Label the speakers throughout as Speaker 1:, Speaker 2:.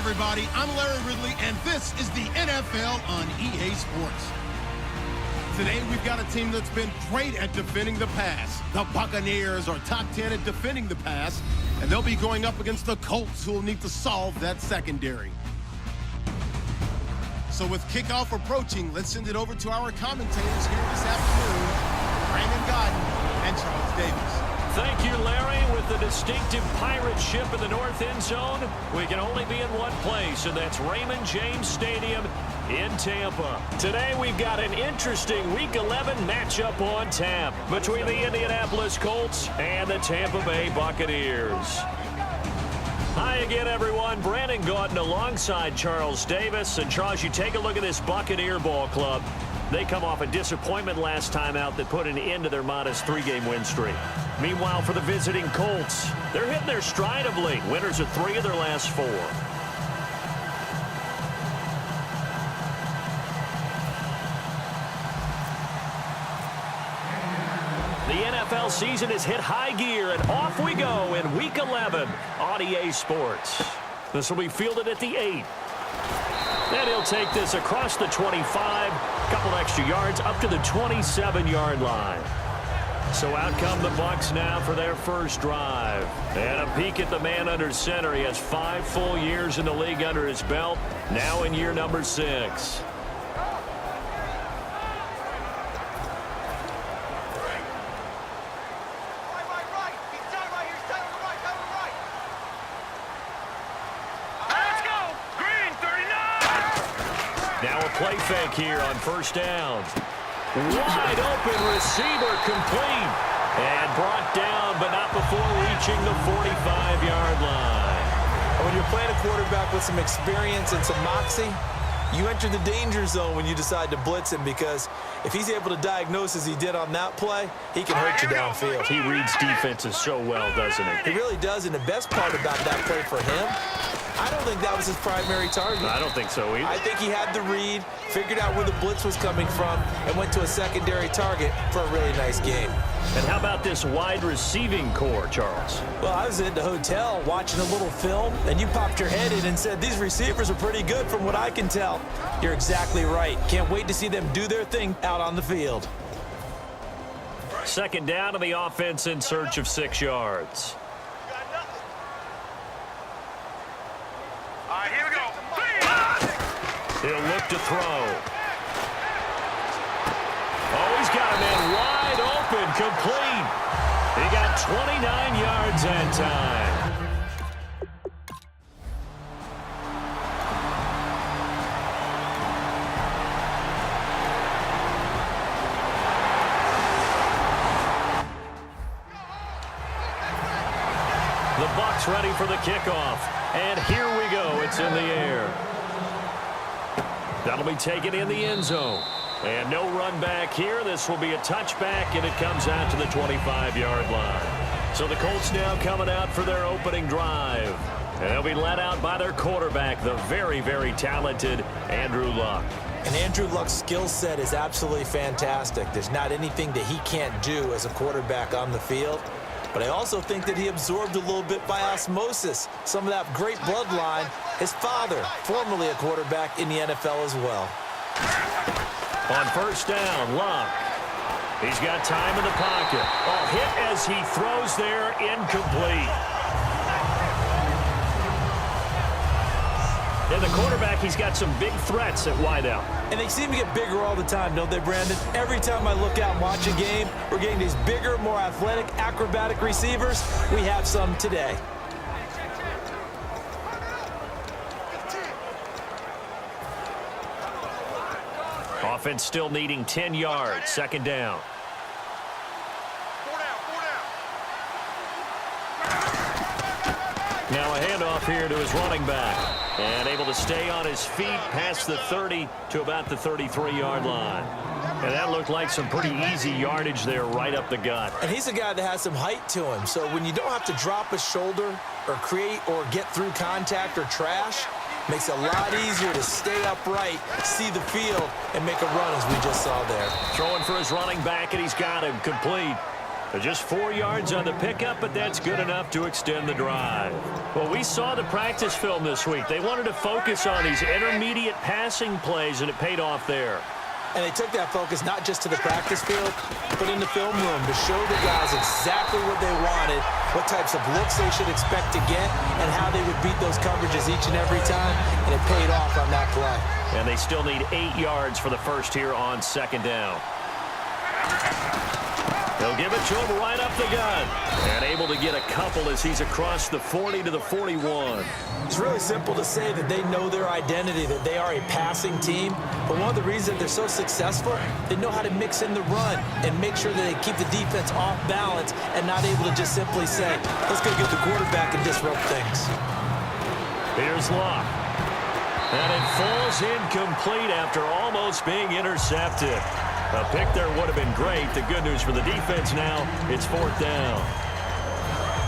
Speaker 1: everybody. I'm Larry Ridley, and this is the NFL on EA Sports. Today, we've got a team that's been great at defending the pass. The Buccaneers are top 10 at defending the pass, and they'll be going up against the Colts, who will need to solve that secondary. So with kickoff approaching, let's send it over to our commentators here this afternoon, Brandon Godden and Charles Davis.
Speaker 2: Thank you, Larry. With the distinctive pirate ship in the north end zone, we can only be in one place, and that's Raymond James Stadium in Tampa. Today, we've got an interesting Week 11 matchup on tap between the Indianapolis Colts and the Tampa Bay Buccaneers. Hi again, everyone. Brandon Gaudin alongside Charles Davis. And, Charles, you take a look at this Buccaneer ball club. They come off a disappointment last time out that put an end to their modest 3-game win streak. Meanwhile, for the visiting Colts, they're hitting their stride of late. Winners of 3 of their last 4. The NFL season has hit high gear, and off we go in Week 11 on EA Sports. This will be fielded at the 8. And he'll take this across the 25, couple extra yards up to the 27-yard line. So out come the Bucs now for their first drive. And a peek at the man under center. He has 5 full years in the league under his belt, now in year number 6. Now a play fake here on first down. Wide open receiver complete. And brought down, but not before reaching the 45-yard line.
Speaker 3: When you're playing a quarterback with some experience and some moxie, you enter the danger zone when you decide to blitz him, because if he's able to diagnose as he did on that play, he can hurt you downfield.
Speaker 2: He reads defenses so well, doesn't he?
Speaker 3: He really does, and the best part about that play for him, I don't think that was his primary target.
Speaker 2: I don't think so either.
Speaker 3: I think he had the read, figured out where the blitz was coming from, and went to a secondary target for a really nice game.
Speaker 2: And how about this wide receiving core, Charles?
Speaker 3: Well, I was at the hotel watching a little film, and you popped your head in and said, these receivers are pretty good from what I can tell. You're exactly right. Can't wait to see them do their thing out on the field.
Speaker 2: Second down to the offense in search of 6 yards.
Speaker 4: All right, here we go.
Speaker 2: He'll look to throw. Oh, he's got a man wide open, complete. He got 29 yards that time. The Bucs ready for the kickoff. And here we go. It's in the air. That'll be taken in the end zone. And no run back here. This will be a touchback, and it comes out to the 25-yard line. So the Colts now coming out for their opening drive. And they'll be led out by their quarterback, the very, very talented Andrew Luck.
Speaker 3: And Andrew Luck's skill set is absolutely fantastic. There's not anything that he can't do as a quarterback on the field. But I also think that he absorbed a little bit by osmosis some of that great bloodline. His father, formerly a quarterback in the NFL as well.
Speaker 2: On first down, Luck. He's got time in the pocket. Oh, hit as he throws there, incomplete. And the quarterback, he's got some big threats at wideout.
Speaker 3: And they seem to get bigger all the time, don't they, Brandon? Every time I look out and watch a game, we're getting these bigger, more athletic, acrobatic receivers. We have some today.
Speaker 2: Offense still needing 10 yards. Second down. Now a handoff here to his running back. And able to stay on his feet past the 30 to about the 33-yard line. And that looked like some pretty easy yardage there right up the gut.
Speaker 3: And he's a guy that has some height to him. So when you don't have to drop a shoulder or create or get through contact or trash, makes it a lot easier to stay upright, see the field, and make a run as we just saw there.
Speaker 2: Throwing for his running back, and he's got him complete. Just 4 yards on the pickup, but that's good enough to extend the drive. Well, we saw the practice film this week. They wanted to focus on these intermediate passing plays, and it paid off there.
Speaker 3: And they took that focus not just to the practice field, but in the film room to show the guys exactly what they wanted, what types of looks they should expect to get, and how they would beat those coverages each and every time, and it paid off on that play.
Speaker 2: And they still need 8 yards for the first here on second down. They'll give it to him right up the gut. And able to get a couple as he's across the 40 to the 41.
Speaker 3: It's really simple to say that they know their identity, that they are a passing team. But one of the reasons they're so successful, they know how to mix in the run and make sure that they keep the defense off balance and not able to just simply say, let's go get the quarterback and disrupt things.
Speaker 2: Here's Locke. And it falls incomplete after almost being intercepted. A pick there would have been great. The good news for the defense now, it's 4th down.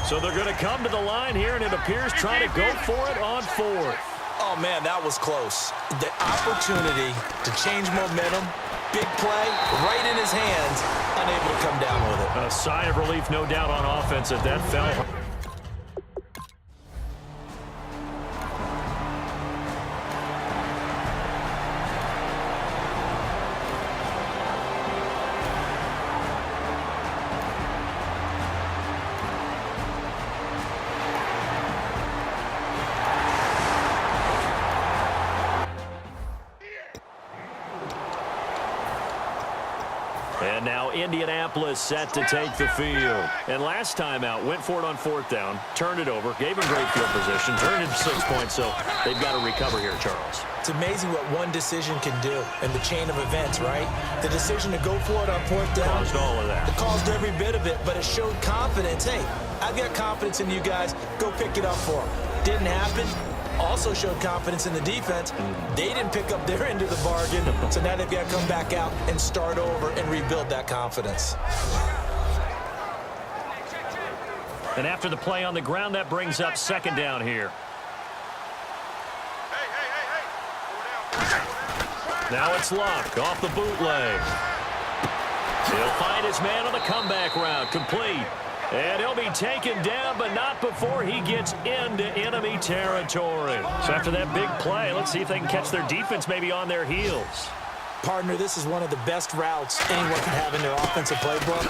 Speaker 2: So they're going to come to the line here, and it appears trying to go for it on 4th.
Speaker 3: Oh, man, that was close. The opportunity to change momentum, big play, right in his hands, unable to come down with it.
Speaker 2: A sigh of relief, no doubt, on offense at that fell. And now Indianapolis set to take the field. And last time out, went for it on 4th down, turned it over, gave him great field position, turned it 6 points, so they've got to recover here, Charles.
Speaker 3: It's amazing what one decision can do in the chain of events, right? The decision to go for it on 4th down.
Speaker 2: Caused all of that.
Speaker 3: It caused every bit of it, but it showed confidence. Hey, I've got confidence in you guys. Go pick it up for them. Didn't happen. Also showed confidence in the defense. They didn't pick up their end of the bargain, so now they've got to come back out and start over and rebuild that confidence.
Speaker 2: And after the play on the ground, that brings up 2nd down here. Now it's Locke off the bootleg. He'll find his man on the comeback route, complete. And he'll be taken down, but not before he gets into enemy territory. So after that big play, let's see if they can catch their defense maybe on their heels.
Speaker 3: Partner, this is one of the best routes anyone can have in their offensive playbook.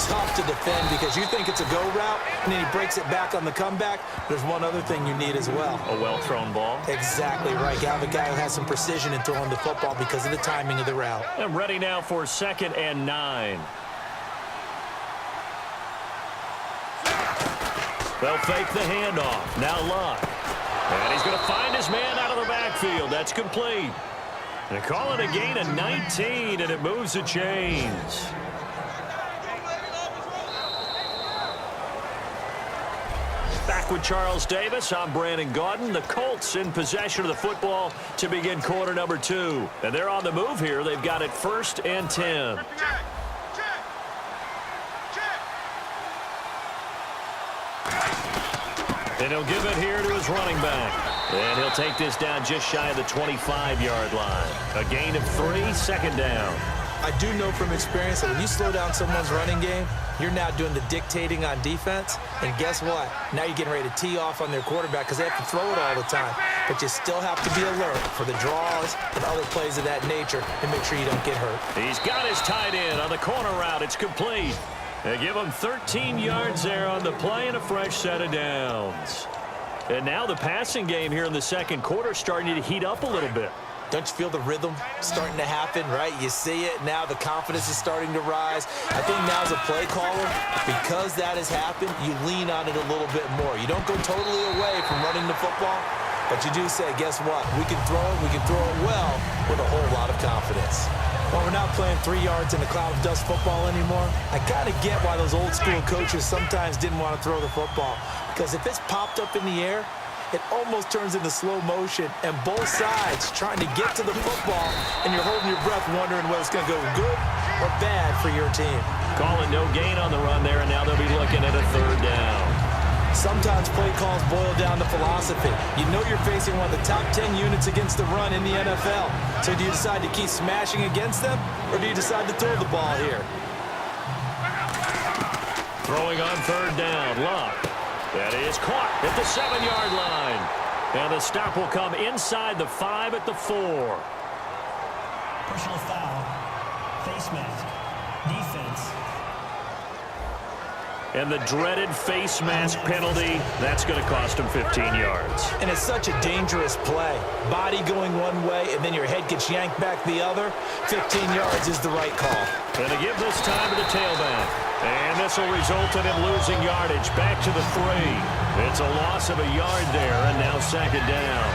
Speaker 3: Tough to defend because you think it's a go route, and then he breaks it back on the comeback. There's one other thing you need as well.
Speaker 2: A well-thrown ball.
Speaker 3: Exactly right. You have a guy who has some precision in throwing the football because of the timing of the route.
Speaker 2: And ready now for 2nd and 9. They'll fake the handoff. Now Locke. And he's going to find his man out of the backfield. That's complete. They call it a gain of 19, and it moves the chains. Back with Charles Davis, I'm Brandon Gaudin. The Colts in possession of the football to begin quarter number 2. And they're on the move here. They've got it 1st and 10. And he'll give it here to his running back. And he'll take this down just shy of the 25-yard line. A gain of 3, 2nd down.
Speaker 3: I do know from experience that when you slow down someone's running game, you're now doing the dictating on defense. And guess what? Now you're getting ready to tee off on their quarterback because they have to throw it all the time. But you still have to be alert for the draws and other plays of that nature and make sure you don't get hurt.
Speaker 2: He's got his tight end on the corner route. It's complete. They give him 13 yards there on the play and a fresh set of downs. And now the passing game here in the second quarter starting to heat up a little bit.
Speaker 3: Don't you feel the rhythm starting to happen, right? You see it now. The confidence is starting to rise. I think now as a play caller, because that has happened, you lean on it a little bit more. You don't go totally away from running the football, but you do say, guess what? We can throw it. We can throw it well with a whole lot of confidence. Well, we're not playing 3 yards in a cloud of dust football anymore. I kind of get why those old school coaches sometimes didn't want to throw the football. Because if it's popped up in the air, it almost turns into slow motion, and both sides trying to get to the football, and you're holding your breath wondering whether it's going to go good or bad for your team.
Speaker 2: Calling no gain on the run there, and now they'll be looking at a 3rd down.
Speaker 3: Sometimes play calls boil down to philosophy. You know you're facing one of the top 10 units against the run in the NFL. So do you decide to keep smashing against them, or do you decide to throw the ball here?
Speaker 2: Throwing on third down. Luck. That is caught at the 7-yard line. And the stop will come inside the 5 at the 4.
Speaker 4: Personal foul. Face mask. Defense.
Speaker 2: And the dreaded face mask penalty, that's going to cost him 15 yards.
Speaker 3: And it's such a dangerous play. Body going one way, and then your head gets yanked back the other. 15 yards is the right call.
Speaker 2: And to give this time to the tailback. And this will result in him losing yardage back to the 3. It's a loss of a yard there, and now second down.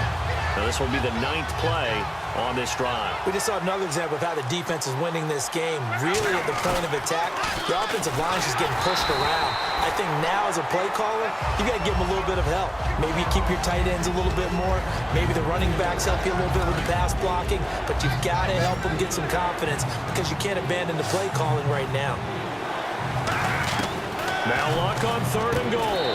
Speaker 2: Now this will be the 9th play on this drive.
Speaker 3: We just saw another example of how the defense is winning this game. Really at the point of attack, the offensive line is just getting pushed around. I think now as a play caller, you got to give them a little bit of help. Maybe you keep your tight ends a little bit more. Maybe the running backs help you a little bit with the pass blocking. But you've got to help them get some confidence because you can't abandon the play calling right now.
Speaker 2: Now Luck on 3rd and goal.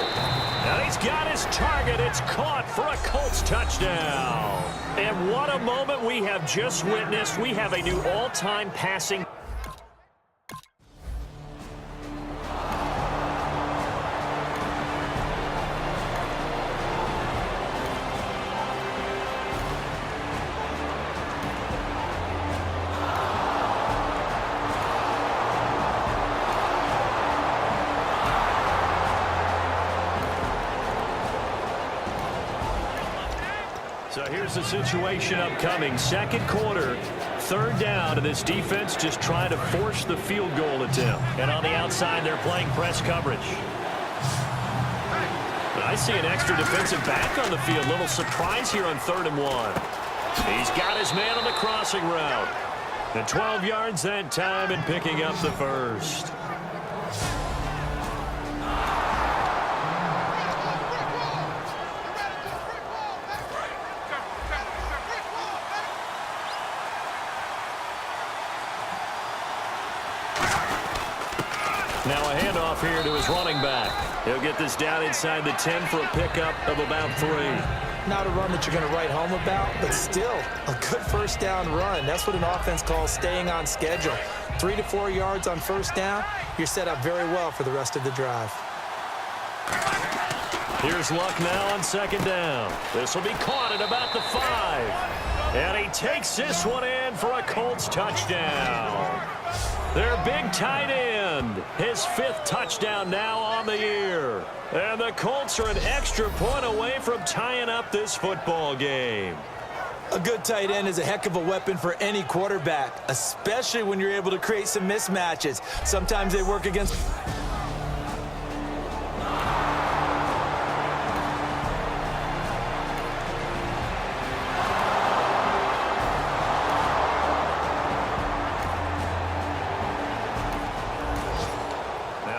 Speaker 2: And he's got his target. It's caught for a Colts touchdown. And what a moment we have just witnessed. We have a new all-time passing. So here's the situation upcoming. Second quarter, 3rd down, and this defense just trying to force the field goal attempt. And on the outside, they're playing press coverage. I see an extra defensive back on the field. Little surprise here on 3rd and 1. He's got his man on the crossing route. And 12 yards that time and picking up the first. Now a handoff here to his running back. He'll get this down inside the 10 for a pickup of about 3.
Speaker 3: Not a run that you're going to write home about, but still a good first down run. That's what an offense calls staying on schedule. 3 to 4 yards on first down, you're set up very well for the rest of the drive.
Speaker 2: Here's Luck now on 2nd down. This will be caught at about the 5. And he takes this one in for a Colts touchdown. Their big tight end, his 5th touchdown now on the year. And the Colts are an extra point away from tying up this football game.
Speaker 3: A good tight end is a heck of a weapon for any quarterback, especially when you're able to create some mismatches. Sometimes they work against...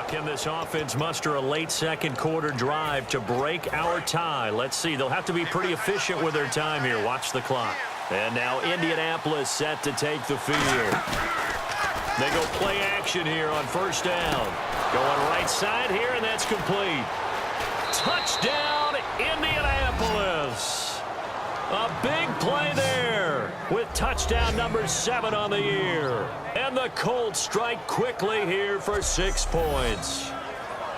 Speaker 2: Can this offense muster a late second quarter drive to break our tie? Let's see. They'll have to be pretty efficient with their time here. Watch the clock. And now Indianapolis set to take the field. They go play action here on 1st down. Going right side here, and that's complete. Touchdown, Indianapolis. A big play there with touchdown number 7 on the year. And the Colts strike quickly here for 6 points.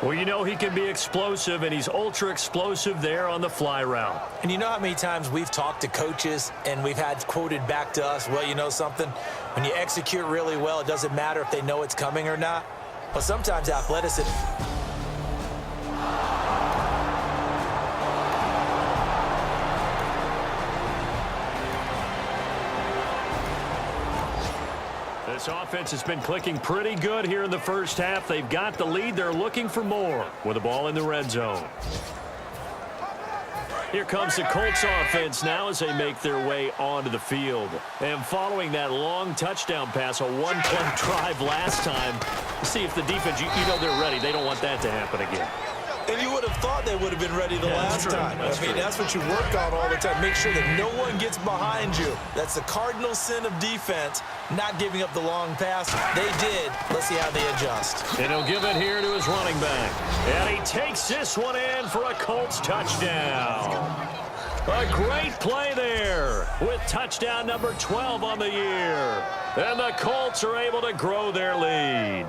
Speaker 2: Well, you know he can be explosive, and he's ultra explosive there on the fly route.
Speaker 3: And you know how many times we've talked to coaches and we've had quoted back to us, well, you know something? When you execute really well, it doesn't matter if they know it's coming or not. But sometimes athleticism...
Speaker 2: This offense has been clicking pretty good here in the first half. They've got the lead. They're looking for more with the ball in the red zone. Here comes the Colts offense now as they make their way onto the field. And following that long touchdown pass, a one-play drive last time, see if the defense, you know they're ready. They don't want that to happen again.
Speaker 3: And you would have thought they would have been ready the last time. That's what you work on all the time. Make sure that no one gets behind you. That's the cardinal sin of defense, not giving up the long pass. They did. Let's see how they adjust.
Speaker 2: And he'll give it here to his running back. And he takes this one in for a Colts touchdown. A great play there with touchdown number 12 on the year. And the Colts are able to grow their lead.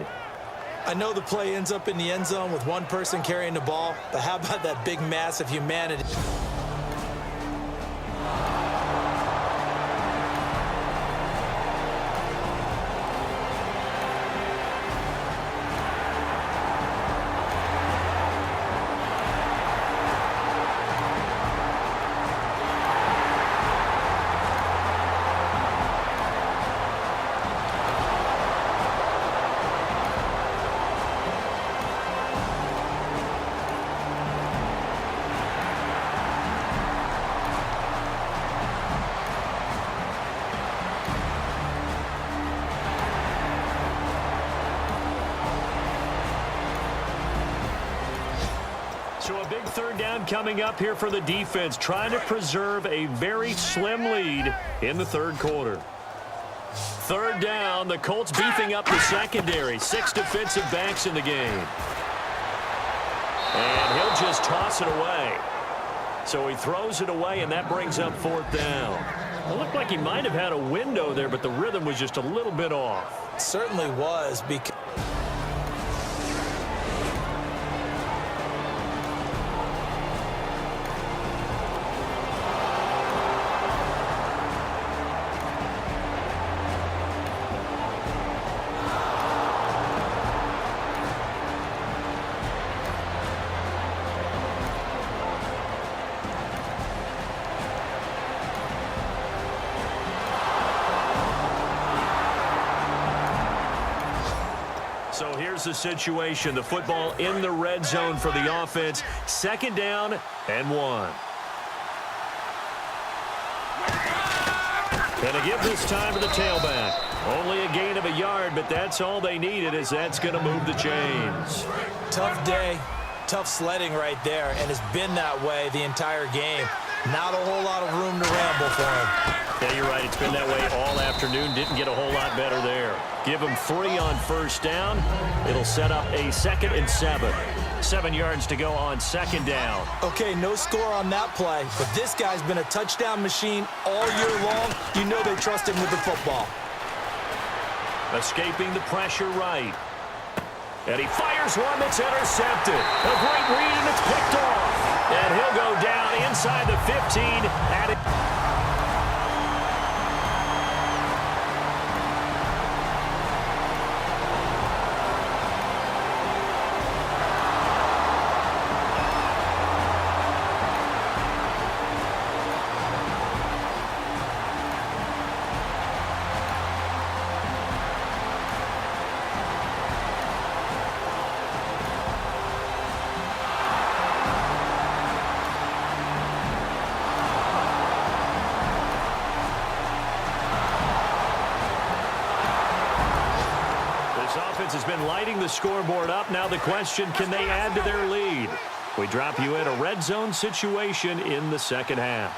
Speaker 3: I know the play ends up in the end zone with one person carrying the ball, but how about that big mass of humanity?
Speaker 2: So a big third down coming up here for the defense, trying to preserve a very slim lead in the third quarter. Third down, the Colts beefing up the secondary. 6 defensive backs in the game. And he'll just toss it away. So he throws it away, and that brings up fourth down. It looked like he might have had a window there, but the rhythm was just a little bit off.
Speaker 3: It certainly was, because
Speaker 2: So here's the situation. The football in the red zone for the offense. Second down and 1. And a give this time to the tailback. Only a gain of a yard, but that's all they needed, as that's going to move the chains.
Speaker 3: tough day, tough sledding right there, and it's been that way the entire game. Not a whole lot of room to ramble for him.
Speaker 2: Yeah, you're right. It's been that way all afternoon. Didn't get a whole lot better there. Give him 3 on first down. It'll set up a 2nd and 7. 7 yards to go on second down.
Speaker 3: Okay, no score on that play, but this guy's been a touchdown machine all year long. You know they trust him with the football.
Speaker 2: Escaping the pressure right. And he fires one that's intercepted. A great read, and it's picked off. And he'll go down inside the 15. And has been lighting the scoreboard up. Now the question, can they add to their lead? We drop you in a red zone situation in the second half.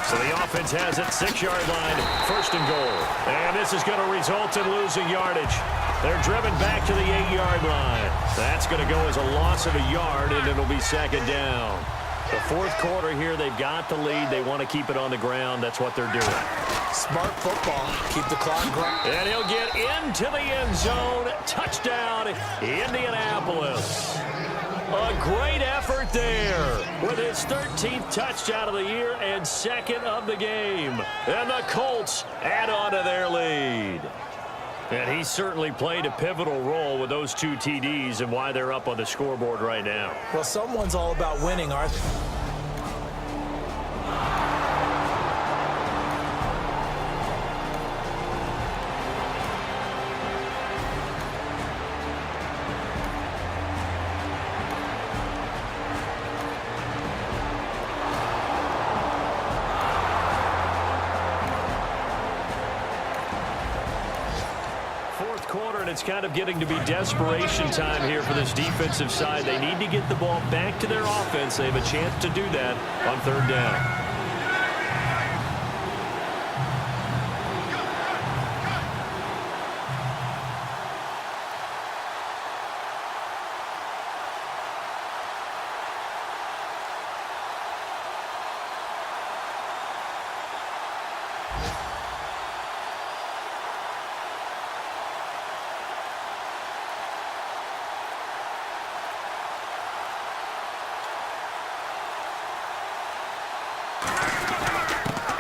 Speaker 2: So the offense has it, 6-yard line, 1st and goal. And this is going to result in losing yardage. They're driven back to the 8-yard line. That's going to go as a loss of a yard, and it'll be 2nd down. The fourth quarter here, they've got the lead. They want to keep it on the ground. That's what they're doing.
Speaker 3: Smart football. Keep the clock going.
Speaker 2: And he'll get into the end zone. Touchdown, Indianapolis. A great effort there with his 13th touchdown of the year and 2nd of the game. And the Colts add on to their lead. And he certainly played a pivotal role with those 2 TDs and why they're up on the scoreboard right now.
Speaker 3: Well, someone's all about winning, aren't they?
Speaker 2: It's kind of getting to be desperation time here for this defensive side. They need to get the ball back to their offense. They have a chance to do that on 3rd down.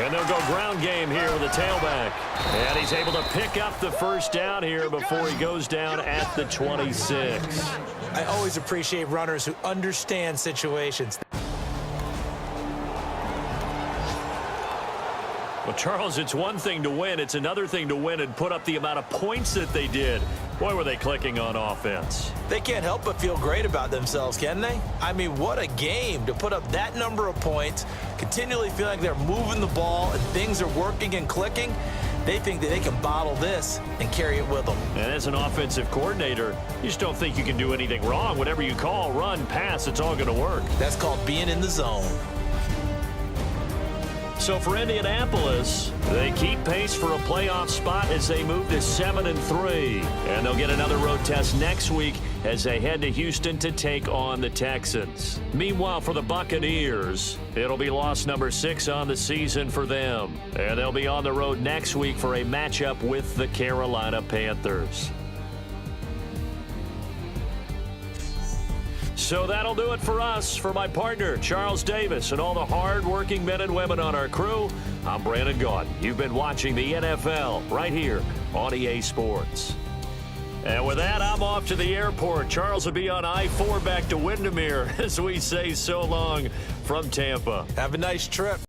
Speaker 2: And they'll go ground game here with the tailback. And he's able to pick up the first down here before he goes down at the 26.
Speaker 3: I always appreciate runners who understand situations.
Speaker 2: Well, Charles, it's one thing to win. It's another thing to win and put up the amount of points that they did. Boy, were they clicking on offense.
Speaker 3: They can't help but feel great about themselves, can they? I mean, what a game to put up that number of points, continually feel like they're moving the ball and things are working and clicking. They think that they can bottle this and carry it with them.
Speaker 2: And as an offensive coordinator, you just don't think you can do anything wrong. Whatever you call, run, pass, it's all going to work.
Speaker 3: That's called being in the zone.
Speaker 2: So for Indianapolis, they keep pace for a playoff spot as they move to 7-3. And they'll get another road test next week as they head to Houston to take on the Texans. Meanwhile, for the Buccaneers, it'll be loss number 6 on the season for them. And they'll be on the road next week for a matchup with the Carolina Panthers. So that'll do it for us. For my partner, Charles Davis, and all the hard-working men and women on our crew, I'm Brandon Gaudin. You've been watching the NFL right here on EA Sports. And with that, I'm off to the airport. Charles will be on I-4 back to Windermere as we say so long from Tampa.
Speaker 3: Have a nice trip.